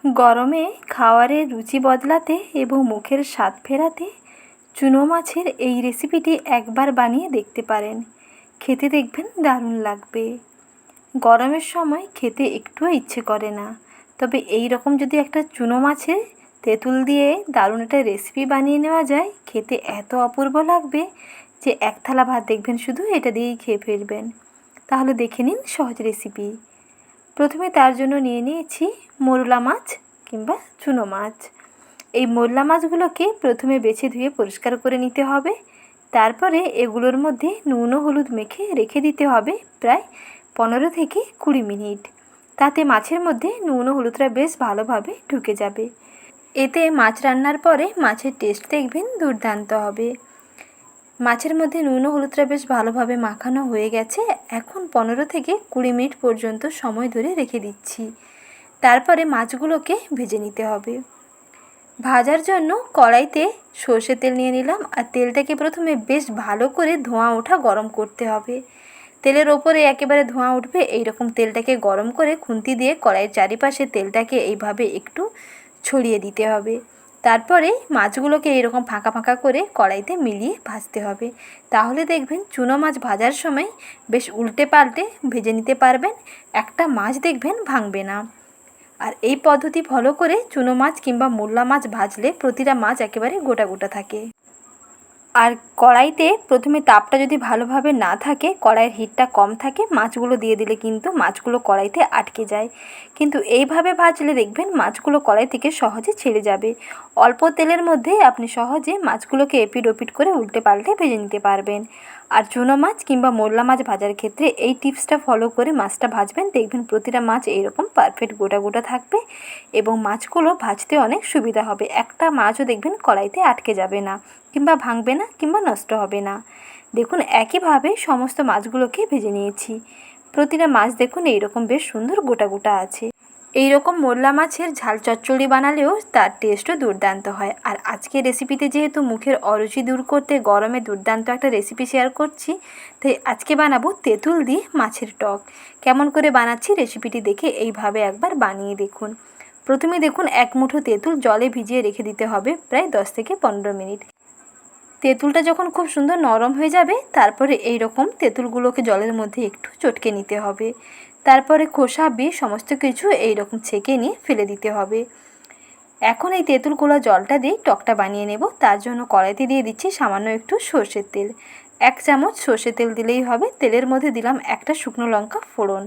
গরমে খাওয়ারের রুচি বদলাতে এবং মুখের স্বাদ ফেরাতে চুনো মাছের এই রেসিপিটি একবার বানিয়ে দেখতে পারেন। খেতে দেখবেন দারুণ লাগবে। গরমের সময় খেতে একটুও ইচ্ছে করে না, তবে এই রকম যদি একটা চুনো মাছের তেঁতুল দিয়ে দারুণ একটা রেসিপি বানিয়ে নেওয়া যায়, খেতে এত অপূর্ব লাগবে যে এক থালা ভাত দেখবেন শুধু এটা দিয়েই খেয়ে ফেলবেন। তাহলে দেখে নিন সহজ রেসিপি। প্রথমে তার জন্য নিয়ে নিয়েছি মোরলা মাছ কিংবা চুনো মাছ। এই মোরলা মাছগুলোকে প্রথমে বেছে ধুয়ে পরিষ্কার করে নিতে হবে। তারপরে এগুলোর মধ্যে নুন ও হলুদ মেখে রেখে দিতে হবে প্রায় 15 থেকে 20 মিনিট। তাতে মাছের মধ্যে নুন ও হলুদটা বেশ ভালোভাবে ঢুকে যাবে। এতে মাছ রান্নার পরে মাছের টেস্ট দেখবেন দুর্দান্ত হবে। মাছের মধ্যে নুন ও হলুদটা বেশ ভালোভাবে মাখানো হয়ে গেছে। এখন 15 থেকে 20 মিনিট পর্যন্ত সময় ধরে রেখে দিচ্ছি। তারপরে মাছগুলোকে ভেজে নিতে হবে। ভাজার জন্য কড়াইতে সর্ষের তেল নিয়ে নিলাম, আর তেলটাকে প্রথমে বেশ ভালো করে ধোঁয়া ওঠা গরম করতে হবে। তেলের ওপরে একেবারে ধোঁয়া উঠবে এইরকম তেলটাকে গরম করে খুন্তি দিয়ে কড়াইয়ের চারিপাশে তেলটাকে এইভাবে একটু ছড়িয়ে দিতে হবে। তারপরে মাছগুলোকে এরকম ফাঁকা ফাঁকা করে কড়াইতে মিলিয়ে ভাজতে হবে। তাহলে দেখবেন চুনো মাছ ভাজার সময় বেশ উল্টে পাল্টে ভেজে নিতে পারবেন, একটা মাছ দেখবেন ভাঙবে না। আর এই পদ্ধতি ফলো করে চুনো মাছ কিংবা মোরলা মাছ ভাজলে প্রতিটা মাছ একেবারে গোটা গোটা থাকে। আর কড়াইতে প্রথমে তাপটা যদি ভালোভাবে না থাকে, কড়াইয়ের হিটটা কম থাকে, মাছগুলো দিয়ে দিলে কিন্তু মাছগুলো কড়াইতে আটকে যায়। কিন্তু এইভাবে ভাজলে দেখবেন মাছগুলো কড়াই থেকে সহজে ছেড়ে যাবে। অল্প তেলের মধ্যে আপনি সহজে মাছগুলোকে এপিট ওপিট করে উল্টে পাল্টে ভেজে নিতে পারবেন। আর চুনো মাছ কিংবা মোরলা মাছ ভাজার ক্ষেত্রে এই টিপসটা ফলো করে মাছটা ভাজবেন, দেখবেন প্রতিটা মাছ এইরকম পারফেক্ট গোটা গোটা থাকবে এবং মাছগুলো ভাজতে অনেক সুবিধা হবে। একটা মাছও দেখবেন কড়াইতে আটকে যাবে না, কিংবা ভাঙবে না, কিংবা নষ্ট হবে না। দেখুন একইভাবে সমস্ত মাছগুলোকে ভেজে নিয়েছি। প্রতিটা মাছ দেখুন এইরকম বেশ সুন্দর গোটা গোটা আছে। এই রকম মোরলা মাছের ঝাল চচ্চড়ি বানালেও তার টেস্টও দুর্দান্ত হয়। আর আজকের রেসিপিতে যেহেতু মুখের অরুচি দূর করতে গরমে দুর্দান্ত একটা রেসিপি শেয়ার করছি, তাই আজকে বানাবো তেঁতুল দিয়ে মাছের টক। কেমন করে বানাচ্ছি রেসিপিটি দেখে এইভাবে একবার বানিয়ে দেখুন। প্রথমে দেখুন এক মুঠো তেঁতুল জলে ভিজিয়ে রেখে দিতে হবে প্রায় 10 থেকে 15 মিনিট। তেঁতুলটা যখন খুব সুন্দর নরম হয়ে যাবে, তারপরে এই রকম তেঁতুলগুলোকে জলের মধ্যে একটু চটকে নিতে হবে। তারপরে খোসা বিষ সমস্ত কিছু এই রকম ছেঁকে নিয়ে ফেলে দিতে হবে। এখন এই তেঁতুলগুলো জলটা দিয়ে টকটা বানিয়ে নেব। তার জন্য কড়াইতে দিয়ে দিচ্ছি সামান্য একটু সর্ষের তেল। 1 চামচ সর্ষের তেল দিলেই হবে। তেলের মধ্যে দিলাম একটা শুকনো লঙ্কা ফোড়ন।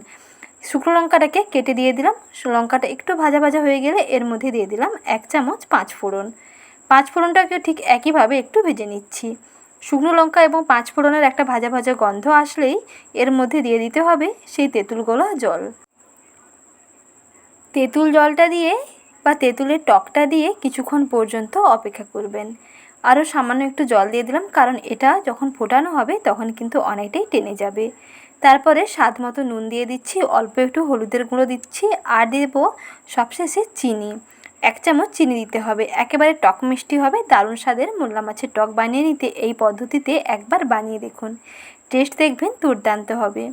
শুকনো লঙ্কাটাকে কেটে দিয়ে দিলাম। লঙ্কাটা একটু ভাজা ভাজা হয়ে গেলে এর মধ্যে দিয়ে দিলাম 1 চামচ 5 ফোড়ন। 5 ফোড়নটাকে ঠিক একইভাবে একটু ভেজে নিচ্ছি। শুকনো লঙ্কা এবং 5 ফোড়নের একটা ভাজা ভাজা গন্ধ আসলেই এর মধ্যে দিয়ে দিতে হবে সেই তেঁতুল গোলা জল। তেঁতুল জলটা দিয়ে বা তেঁতুলের টকটা দিয়ে কিছুক্ষণ পর্যন্ত অপেক্ষা করবেন। আরও সামান্য একটু জল দিয়ে দিলাম, কারণ এটা যখন ফোটানো হবে তখন কিন্তু অনেকটাই টেনে যাবে। তারপরে স্বাদ মতো নুন দিয়ে দিচ্ছি, অল্প একটু হলুদের গুঁড়ো দিচ্ছি, আর দেবো সবশেষে চিনি। 1 চামচ চিনি দিতে হবে। একেবারে টক মিষ্টি হবে, দারুণ স্বাদের মোরলা মাছের টক বানিয়ে নিতে এই পদ্ধতিতে একবার বানিয়ে দেখুন, টেস্ট দেখবেন দুর্দান্ত হবে।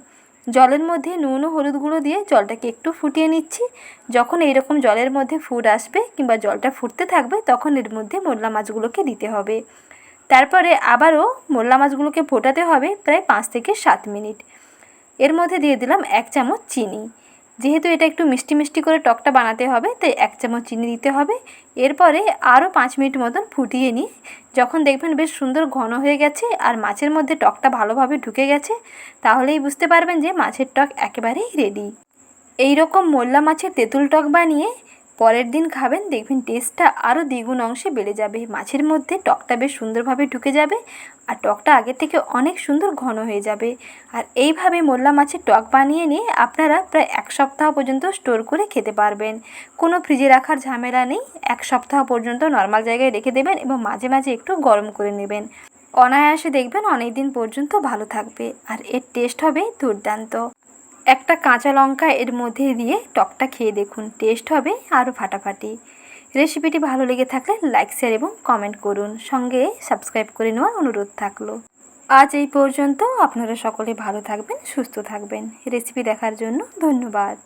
জলের মধ্যে নুন ও হলুদ গুঁড়ো দিয়ে জলটাকে একটু ফুটিয়ে নিচ্ছি। যখন এইরকম জলের মধ্যে ফুট আসবে কিংবা জলটা ফুটতে থাকবে, তখন এর মধ্যে মোরলা মাছগুলোকে দিতে হবে। তারপরে আবারও মোরলা মাছগুলোকে ফোটাতে হবে প্রায় 5 থেকে 7 মিনিট। এর মধ্যে দিয়ে দিলাম 1 চামচ চিনি। যেহেতু এটা একটু মিষ্টি মিষ্টি করে টকটা বানাতে হবে, তাই 1 চামচ চিনি দিতে হবে। এরপরে আরও 5 মিনিট মতন ফুটিয়ে নিয়ে যখন দেখবেন বেশ সুন্দর ঘন হয়ে গেছে আর মাছের মধ্যে টকটা ভালোভাবে ঢুকে গেছে, তাহলেই বুঝতে পারবেন যে মাছের টক একেবারেই রেডি। এই রকম মোরলা মাছের তেঁতুল টক বানিয়ে পরের দিন খাবেন, দেখবেন টেস্টটা আরও দ্বিগুণ অংশে বেড়ে যাবে। মাছের মধ্যে টকটা বেশ সুন্দরভাবে ঢুকে যাবে আর টকটা আগের থেকে অনেক সুন্দর ঘন হয়ে যাবে। আর এইভাবে মোরলা মাছের টক বানিয়ে নিয়ে আপনারা প্রায় 1 সপ্তাহ পর্যন্ত স্টোর করে খেতে পারবেন। কোনো ফ্রিজে রাখার ঝামেলা নেই। 1 সপ্তাহ পর্যন্ত নর্মাল জায়গায় রেখে দেবেন এবং মাঝে মাঝে একটু গরম করে নেবেন। অনায়াসে দেখবেন অনেক দিন পর্যন্ত ভালো থাকবে আর এর টেস্ট হবে দুর্দান্ত। একটা কাঁচা লঙ্কা এর মধ্যে দিয়ে টকটা খেয়ে দেখুন, টেস্ট হবে আরও ফাটাফাটি। রেসিপিটি ভালো লেগে থাকলে লাইক, শেয়ার এবং কমেন্ট করুন। সঙ্গে সাবস্ক্রাইব করে নেওয়ার অনুরোধ থাকলো। আজ এই পর্যন্ত। আপনারা সকলে ভালো থাকবেন, সুস্থ থাকবেন। রেসিপি দেখার জন্য ধন্যবাদ।